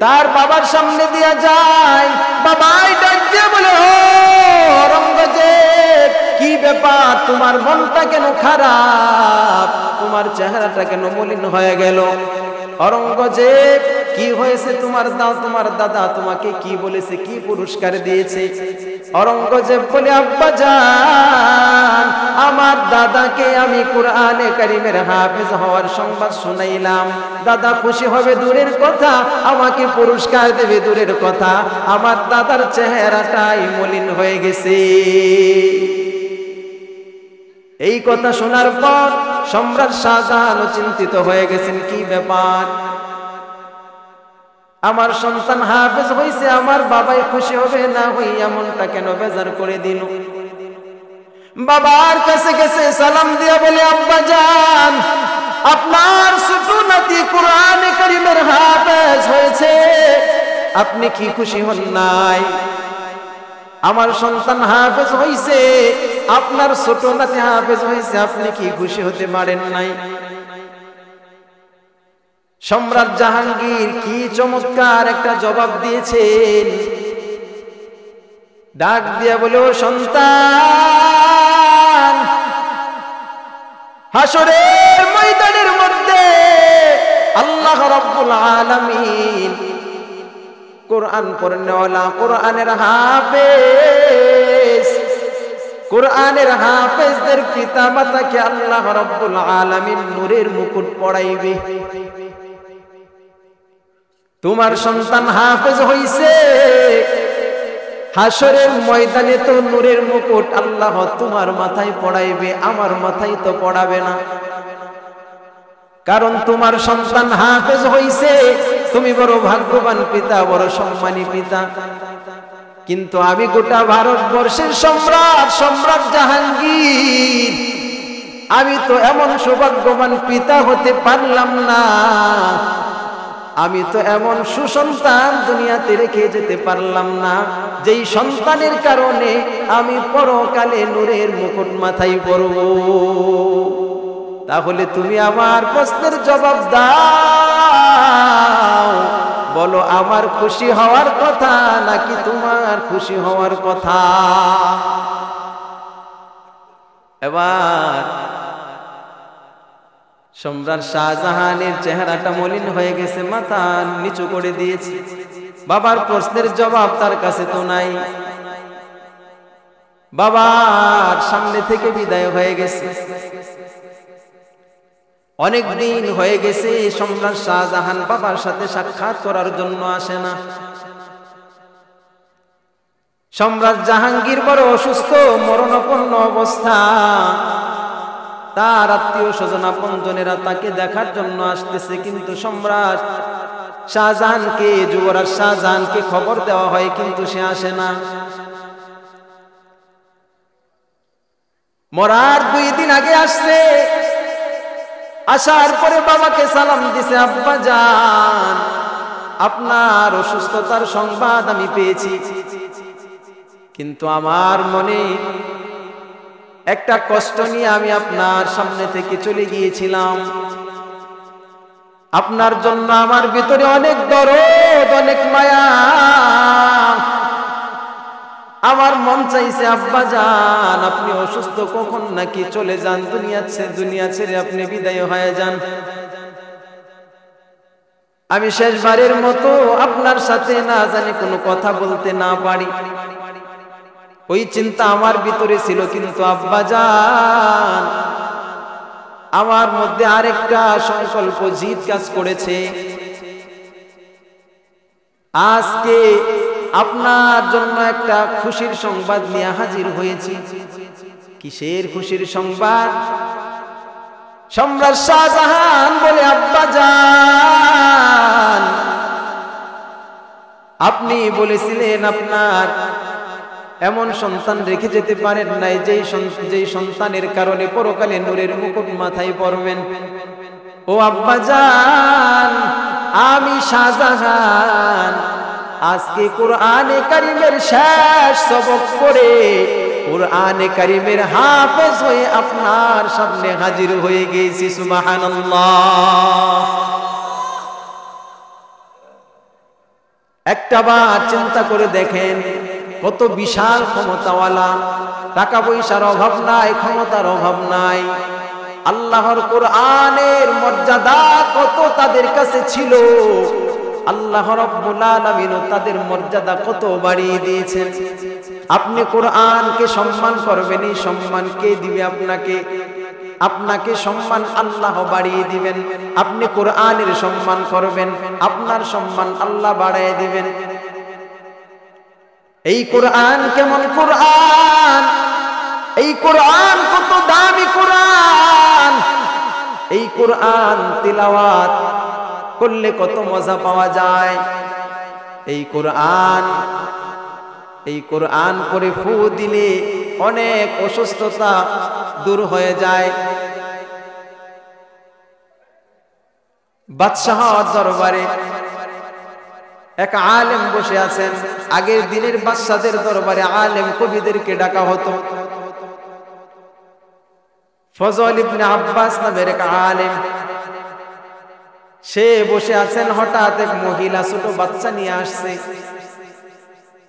Speaker 1: তার বাবার সামনে দিয়া যায়, বাবাই ডাক দিয়ে বলে, ও অরঙ্গজেব, কি ব্যাপার, তোমার মনটা কেন খারাপ, তোমার চেহারাটা কেন মলিন হয়ে গেল? অরঙ্গজেব, কি হয়েছে তোমার? তোমার দাদা তোমাকে কি বলেছে, কি পুরস্কার দিয়েছে? অরঙ্গজেব বলে, আব্বাজান, আমার দাদাকে আমি কোরআনে কারীমের হাফেজ হওয়ার সংবাদ শুনাইলাম, দাদা খুশি হবে দূরের কথা, আমাকে পুরস্কার দেবে দূরের কথা, আমার দাদার চেহারাটাই মলিন হয়ে গেছে। এই কথা শোনার পর সম্রাট শাহজাহান চিন্তিত হয়ে গেছেন, কি ব্যাপার, আমার সন্তান হাফেজ হইছে, আমার বাবাই খুশি হবে না হই এমনটা কেন বেজার করে দিল? বাবার কাছে গেছে, সালাম দিয়া বলে, আব্বাজান, আপনার ছোট নাতি কোরআনে কারীমের হাফেজ হয়েছে, আপনি কি খুশি হন নাই? আমার সন্তান হাফেজ হইছে, আপনার ছোট নাতি হাফেজ হইছে, আপনি কি খুশি হতে পারেন নাই? সম্রাট জাহাঙ্গীর কি চমৎকার একটা জবাব দিয়েছেন। ডাক দিয়া বলে, ও সন্তান, হাসরের ময়দানের মধ্যে আল্লাহ রাব্বুল আলামিন কোরআন পড়নেওয়ালা, কোরআনের হাফেজ, কোরআনের হাফেজদের পিতা মাতাকে আল্লাহ রাব্বুল আলামিন নূরের মুকুট পরাইবে। তোমার সন্তান হাফেজ হইছে, হাসরের ময়দানে তো নূরের মুকুট আল্লাহ তোমার মাথায় পড়াইবে, আমার মাথায় তো পড়াবে না, কারণ তোমার সন্তান হাফেজ হইছে। তুমি বড় ভাগ্যবান পিতা, বড় সম্মানী পিতা। কিন্তু আমি গোটা ভারতবর্ষের সম্রাট, সম্রাট জাহাঙ্গীর, আমি তো এমন সৌভাগ্যবান পিতা হতে পারলাম না, আমি তো এমন সুসন্তান দুনিয়াতে রেখে যেতে পারলাম না, যেই সন্তানের কারণে আমি পরকালে নূরের মুকুট মাথায় পরব। তাহলে তুমি আমার প্রশ্নের জবাব দাও, বলো আমার খুশি হওয়ার কথা নাকি তোমার খুশি হওয়ার কথা? এবার সম্রাট শাহজাহানের চেহারাটা মলিন হয়ে গেছে, মাথা নিচু করে দিয়েছে। বাবার প্রশ্নের জবাব তার কাছে তো নাই, বাবার সামনে থেকে বিদায় হয়ে গেছে। অনেক দিন হয়ে গেছে সম্রাট শাহজাহান বাবার সাথে সাক্ষাৎ করার জন্য আসে না। সম্রাট জাহাঙ্গীর বড় অসুস্থ, মরণাপন্ন অবস্থা। তার আত্মীয় স্বজন আপনজনেরা তাকে দেখার জন্য আসতেছে, কিন্তু সম্রাট শাহজাহানকে, যুবরাজ শাহজাহানকে খবর দেওয়া হয়, কিন্তু সে আসে না। মরার 2 দিন আগে আসছে, আসার পরে বাবাকে সালাম দিছে, আব্বা জান, আপনার অসুস্থতার সংবাদ আমি পেয়েছি, কিন্তু আমার মনে একটা কষ্ট নিয়ে আমি আপনার সামনে থেকে চলে গিয়েছিলাম। আপনার জন্য আমার ভিতরে অনেক দরদ, অনেক মায়া। আমার মন চাইছে আব্বা জান, আপনি অসুস্থ, কখন নাকি চলে যান, দুনিয়া ছেড়ে আপনি বিদায় হয়ে যান। আমি শেষবারের মতো আপনার সাথে না জানি কোনো কথা বলতে না পারি, ওই চিন্তা আমার ভিতরে ছিল। কিন্তু আব্বা জান, আমার মধ্যে আরেকটা সংকল্প জিদ কাজ করেছে। আজকে আপনার জন্য একটা খুশির সংবাদ নিয়ে হাজির হয়েছি। কিসের খুশির সংবাদ? সম্রাট শাহজাহান বলে, আব্বাজান, আপনি বলেছিলেন আপনার এমন সন্তান রেখে যেতে পারেন নাই যেই সন্তানের কারণে পরকালে নূরের মুকুট মাথায় পরবেন। ও আব্বাজান, আমি শাহজাহান আজকে কোরআনে কারিমের শেষ সবক পড়ে কোরআনে কারিমের হাফেজ হয়ে আপনার সামনে হাজির হয়ে গেছি। সুবহানাল্লাহ। একটাবার চিন্তা করে দেখেন, কত বিশাল ক্ষমতাওয়ালা। টাকা পয়সার অভাব নাই, ক্ষমতার অভাব নাই। আল্লাহর কোরআনের মর্যাদা কত তাদের কাছে ছিল, আল্লাহ রাব্বুল আলামিন তাদের মর্যাদা কত বাড়িয়ে দিয়েছেন। আপনি কোরআনকে সম্মান করবেন, এই সম্মান কে দিবে আপনাকে? আপনাকে সম্মান আল্লাহ বাড়িয়ে দিবেন। আপনি কোরআনের সম্মান করবেন, আপনার সম্মান আল্লাহ বাড়িয়ে দিবেন। এই কোরআন কেমন কোরআন! এই কোরআন কত দামি কোরআন! এই কোরআন তিলাওয়াত করলে কত মজা পাওয়া যায়। এই কোরআন পড়ে ফু দিলে অনেক অসুস্থতা দূর হয়ে যায়। বাদশাহর দরবারে এক আলেম বসে আছেন। আগের দিনের বাদশাদের দরবারে আলেম কবিদেরকে ডাকা হতো। ফজল ইবনে আব্বাস নামের এক আলেম, সে বসে আছেন। হঠাৎ এক মহিলা ছোট বাচ্চা নিয়ে আসছে।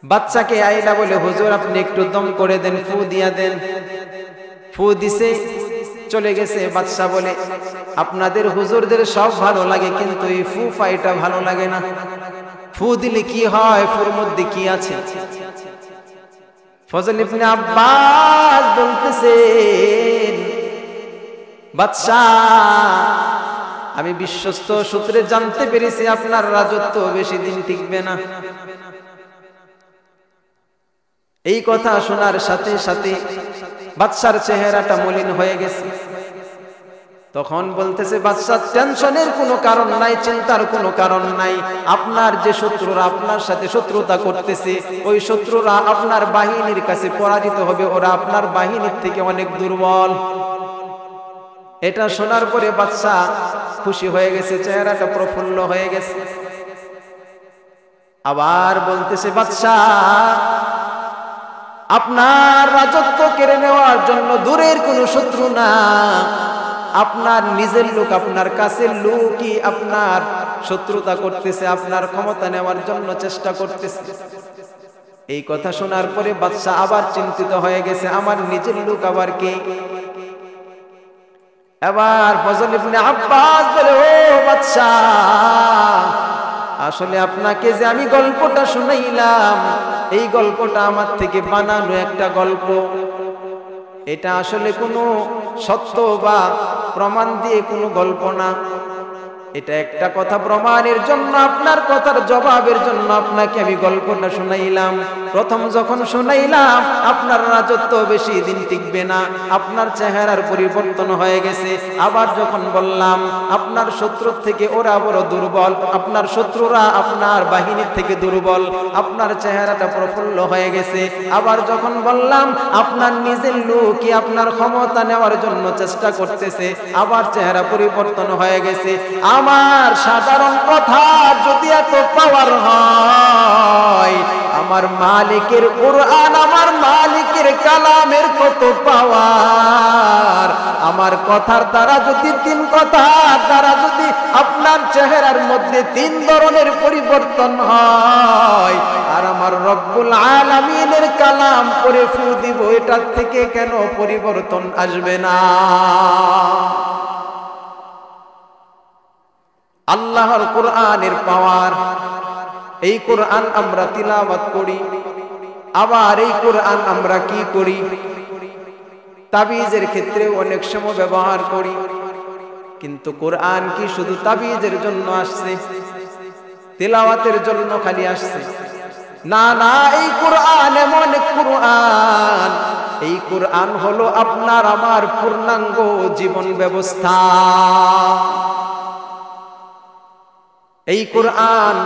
Speaker 1: বাচ্চাকে আইলা বলে, হুজুর আপনি একটু দম করে দেন, ফু দিয়া দেন। ফু দিছে, চলে গেছে। বাদশা বলে, আপনাদের হুজুরদের সব ভালো লাগে, কিন্তু এই ফু ফাইটা ভালো লাগে না। ফু দিলে কি হয়? ফুর মধ্যে কি আছে? ফজল ইবনে আব্বাস বলতেছেন, বাদশা, আমি বিশ্বস্ত সূত্রে জানতে পেরেছি আপনার রাজত্ব বেশি দিন টিকবে না। এই কথা শোনার সাথে সাথে বাদশার চেহারাটা মলিন হয়ে গেছে। তখন বলতেছে, বাদশা, টেনশনের কোনো কারণ নাই, চিন্তার কোনো কারণ নাই। আপনার যে শত্রুরা আপনার সাথে শত্রুতা করতেছে, ওই শত্রুরা আপনার বাহিনীর কাছে পরাজিত হবে। ওরা আপনার বাহিনীর থেকে অনেক দুর্বল। এটা শোনার পরে বাদশা খুশি হয়ে গেছে, চেহারাটা প্রফুল্ল হয়ে গেছে। আবার বলতেছে, বাদশা, আপনার রাজত্ব কেড়ে নেওয়ার জন্য দূরের কোনো শত্রু না, আপনার নিজের লোক, আপনার কাছের লোকই আপনার শত্রুতা করতেছে, আপনার ক্ষমতা নেওয়ার জন্য চেষ্টা করতেছে। এই কথা শোনার পরে বাদশা আবার চিন্তিত হয়ে গেছে, আমার নিজের লোক আবার কে? এবার ফজল ইবনে আব্বাস বলে, ও বাদশা, আসলে আপনাকে যে আমি গল্পটা শুনাইলাম, এই গল্পটা আমার থেকে বানানো একটা গল্প। এটা আসলে কোনো সত্য বা প্রমাণ দিয়ে কোনো গল্প না। এটা একটা কথা প্রমাণের জন্য, আপনার কথার জবাবের জন্য আপনাকে আমি গল্পটা শুনাইলাম। প্রথম যখন শুনাইলাম আপনার রাজত্ব বেশি দিন টিকবে না, আপনার চেহারার পরিবর্তন হয়ে গেছে। আবার যখন বললাম আপনার শত্রুর থেকে ওরা বড় দুর্বল, আপনার শত্রুরা আপনার বাহিনীর থেকে দুর্বল, আপনার চেহারাটা প্রফুল্ল হয়ে গেছে। আবার যখন বললাম আপনার নিজের লোকই আপনার ক্ষমতা নেওয়ার জন্য চেষ্টা করতেছে, আবার চেহারা পরিবর্তন হয়ে গেছে। আমার সাধারণ কথা যদি এত পাওয়ার হয়, আমার মালিকের কোরআন, আমার মালিকের কালামের কত পাওয়ার। আমার কথার দ্বারা যদি, তিন কথার দ্বারা যদি আপনার চেহারার মধ্যে তিন ধরনের পরিবর্তন হয়, আর আমার রব্বুল আলামিনের কালাম পড়ে ফু দিব, এটার থেকে কেন পরিবর্তন আসবে না? আল্লাহর কোরআনের পাওয়ার। এই কোরআন আমরা তিলাওয়াত করি, আবার এই কোরআন আমরা কি করি? তাবিজের ক্ষেত্রে অনেক সময় ব্যবহার করি। কিন্তু কোরআন কি শুধু তাবিজের জন্য আসছে, তেলাওয়াতের জন্য খালি আসছে? না না, এই কোরআন এমন এক কোরআন, এই কোরআন হলো আপনার আমার পূর্ণাঙ্গ জীবন ব্যবস্থা। এই কোরআন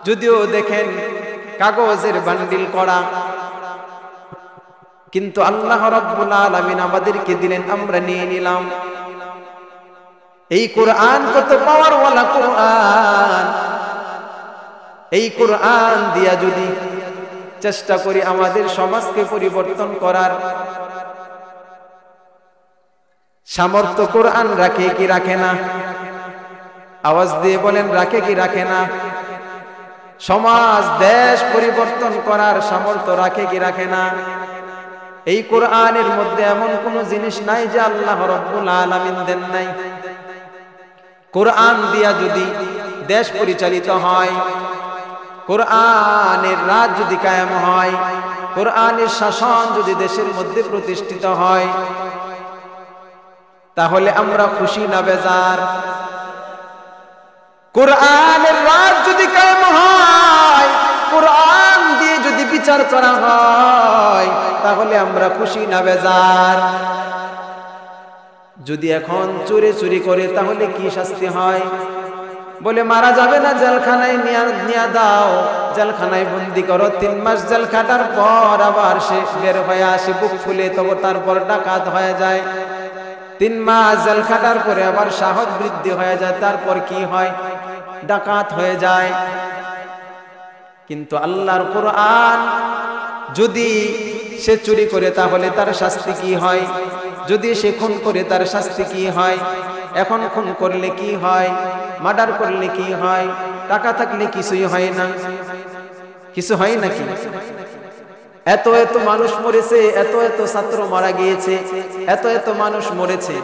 Speaker 1: যদিও দেখেন কাগজের বান্ডিল করা, কিন্তু আল্লাহ রাব্বুল আলামিন আমাদেরকে দিলেন, আমরা নিয়ে নিলাম। এই কোরআন কত পাওয়ারওয়ালা কোরআন! এই কোরআন দিয়া যদি চেষ্টা করি আমাদের সমাজকে পরিবর্তন করার, সামর্থ্য কোরআন রাখে কি রাখে না? আওয়াজ দিয়ে বলেন, রাখে কি রাখে না? সমাজ দেশ পরিবর্তন করার সামর্থ্য রাখে কি রাখে না? এই কোরআনের মধ্যে এমন কোন জিনিস নাই যে আল্লাহ রাব্বুল আলামিন দেন নাই। কোরআন দিয়া যদি দেশ পরিচালিত হয়, কোরআনের রাজ যদি কায়েম হয়, কোরআনের শাসন যদি দেশের মধ্যে প্রতিষ্ঠিত হয়, তাহলে আমরা খুশি না বেজার? কোরআনের রাজ যদি কায়েম হয়, কোরআন দিয়ে যদি বিচার করা হয়, তাহলে আমরা খুশি না বেজার? যদি এখন চুরি চুরি করে তাহলে কি শাস্তি হয়? বলে মারা যাবে না, জেলখানায় নিয়ে দাও, জেলখানায় বন্দি করো, 3 মাস জেল খাটার পর আবার সে বের হয়ে আসে বুক ফুলে, তবে তারপর ডাকাত হয়ে যায়। 3 মাস জেল খাটার পরে আবার সাহস বৃদ্ধি হয়ে যায়, তারপর কি হয়? ডাকাত হয়ে যায়। কিন্তু আল্লাহর কোরআন যদি সে চুরি করে তাহলে তার শাস্তি কি হয়? যদি সে খুন করে তার শাস্তি কি হয়? এখন খুন করলে কি হয়? মার্ডার করলে কি হয়? টাকা থাকলে কিছুই হয় না, কিছু হয় নাকি? এত এত মানুষ মরেছে, এত এত ছাত্র মারা গিয়েছে, এত এত মানুষ মরেছে।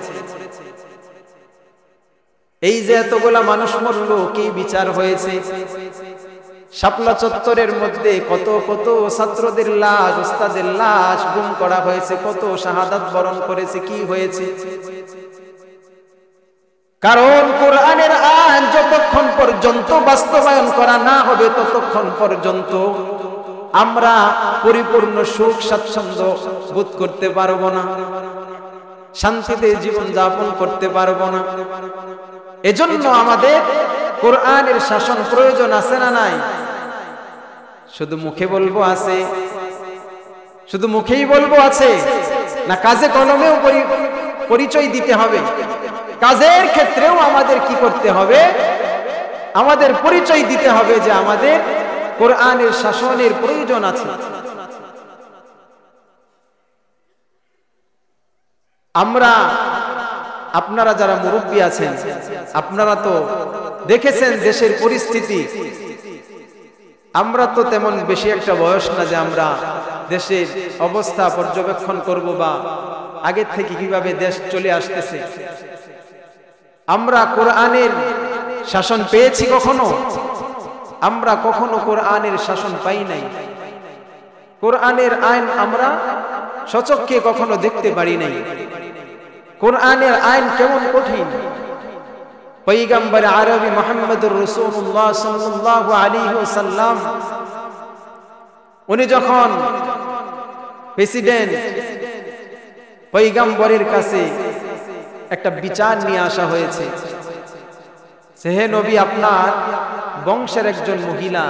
Speaker 1: এই যে এতগুলা মানুষ মরলো, কি বিচার হয়েছে? শাপলা চত্বরের মধ্যে কত কত ছাত্রদের লাশ, উস্তাদের লাশ গুম করা হয়েছে, কত শাহাদাত বরণ করেছে, কি হয়েছে? কারণ কোরআনের আইন যতক্ষণ পর্যন্ত বাস্তবায়ন করা না হবে, ততক্ষণ পর্যন্ত আমরা পরিপূর্ণ সুখ স্বাচ্ছন্দ্য বোধ করতে পারবো না, শান্তিতে জীবন যাপন করতে পারবো না। এজন্য আমাদের কোরআনের শাসন প্রয়োজন আছে না নাই? শুধু মুখে বলবো আছে? শুধু মুখেই বলবো আছে না কাজে কলমেও পরিচয় দিতে হবে? কাজের ক্ষেত্রেও আমাদের কি করতে হবে? আমাদের পরিচয় দিতে হবে যে আমাদের কোরআনের শাসনের প্রয়োজন আছে। আমরা, আপনারা যারা মুরব্বী আছেন, আপনারা তো দেখেছেন দেশের পরিস্থিতি। আমরা তো তেমন বেশি একটা বয়স না যে আমরা দেশের অবস্থা পর্যবেক্ষণ করব বা আগের থেকে কিভাবে দেশ চলে আসতেছে। আমরা কোরআনের শাসন পেয়েছি কখনো? আমরা কখনো কোরআনের শাসন পাই নাই। কোরআনের আইন আমরা সচক্ষে কখনো দেখতে পারি নাই। কোরআনের আইন কেমন কঠিন! পয়গম্বর আরবি মুহাম্মদুর রাসূলুল্লাহ সাল্লাল্লাহু আলাইহি ওয়াসাল্লাম উনি যখন প্রেসিডেন্ট, পয়গম্বরের কাছে একটা বিচার নিয়ে আসা হয়েছে, হে নবী, আপনার বংশের একজন মহিলা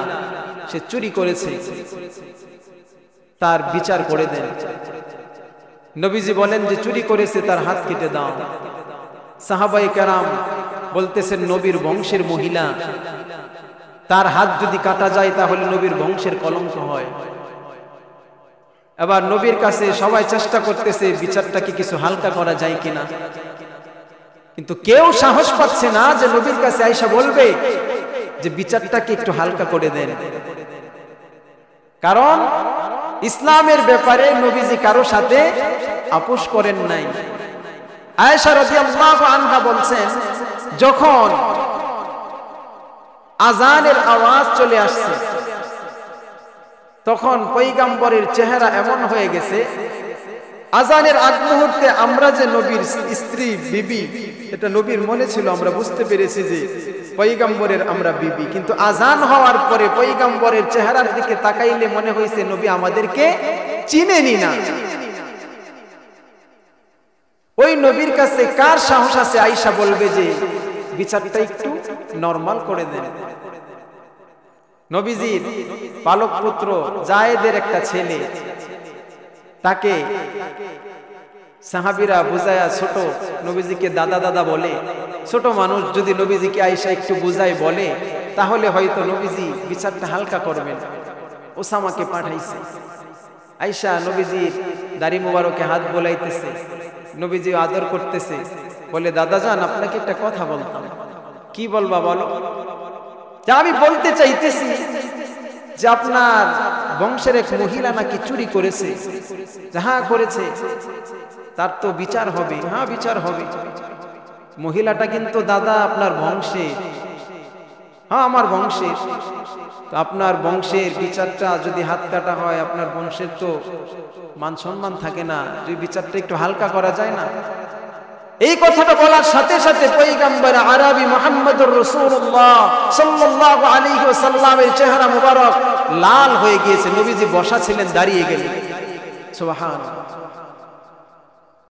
Speaker 1: সে চুরি করেছে, তার বিচার করে দেন। নবীজি বলেন যে চুরি করেছে তার হাত কেটে দাও। সাহাবায়ে কেরাম বলতেছেন নবীর বংশের মহিলা, তার হাত যদি কাটা যায় তাহলে নবীর বংশের কলঙ্ক হয়। এবার নবীর কাছে সবাই চেষ্টা করতেছে বিচারটাকে কিছু হালকা করা যায় কিনা, কিন্তু কেউ সাহস পাচ্ছে না যে নবীর কাছে আয়েশা বলবে যে বিচারটাকে একটু হালকা করে দেন। কারণ ইসলামের ব্যাপারে নবীজি কারো সাথে আপোষ করেন নাই। আয়েশা রাদিয়াল্লাহু আনহা বলছেন, যখন আযানের আওয়াজ চলে আসছে তখন পয়গম্বরের চেহারা এমন হয়ে গেছে আজানের আগ মুহূর্তে আমরা যে নবীর স্ত্রী বিবি, এটা নবীর মনে ছিল, আমরা বুঝতে পেরেছি যে পয়গম্বরের আমরা বিবি, কিন্তু আজান হওয়ার পরে পয়গম্বরের চেহারার দিকে তাকাইলে মনে হয়েছে নবী আমাদেরকে চিনেনি না। ওই নবীর কাছে কার সাহস আছে আয়েশা বলবে যে বিচারটা একটু নরমাল করে দেন? নবীজির পালক পুত্র জায়েদের একটা ছেলে, তাকে সাহাবীরা বুঝায়া ছোট নবীজিকে দাদা দাদা বলে। ছোট মানুষ যদি নবীজিকে আয়েশা একটু বুঝায় বলে তাহলে হয়তো নবীজি বিচারটা হালকা করবেন। ওসামাকে পাঠাইছে। আয়েশা নবীজির দাড়ি মোবারকে হাত বোলাইতেছে, নবীজি আদর করতেছে, বলে দাদা যান আপনাকে একটা কথা বলতাম। কি বলবা বলো? যা আমি বলতে চাইতেছি যে আপনার বংশের এক মহিলা নাকি চুরি করেছে, যাহা করেছে তার তো বিচার হবে। হ্যাঁ বিচার হবে। মহিলাটা কিন্তু দাদা আপনার বংশে। হ্যাঁ আমার বংশের। তো আপনার বংশের বিচারটা যদি হাত কাটা হয়, আপনার বংশের তো মান সম্মান থাকে না, যদি বিচারটা একটু হালকা করা যায় না? এই কথাটা বলার সাথে সাথে পয়গম্বর আরবি মুহাম্মদুর রাসূলুল্লাহ সাল্লাল্লাহু আলাইহি ওয়াসাল্লামের চেহারা মুবারক লাল হয়ে গিয়েছে। নবীজি বসা ছিলেন, দাঁড়িয়ে গেলেন। সুবহানাল্লাহ।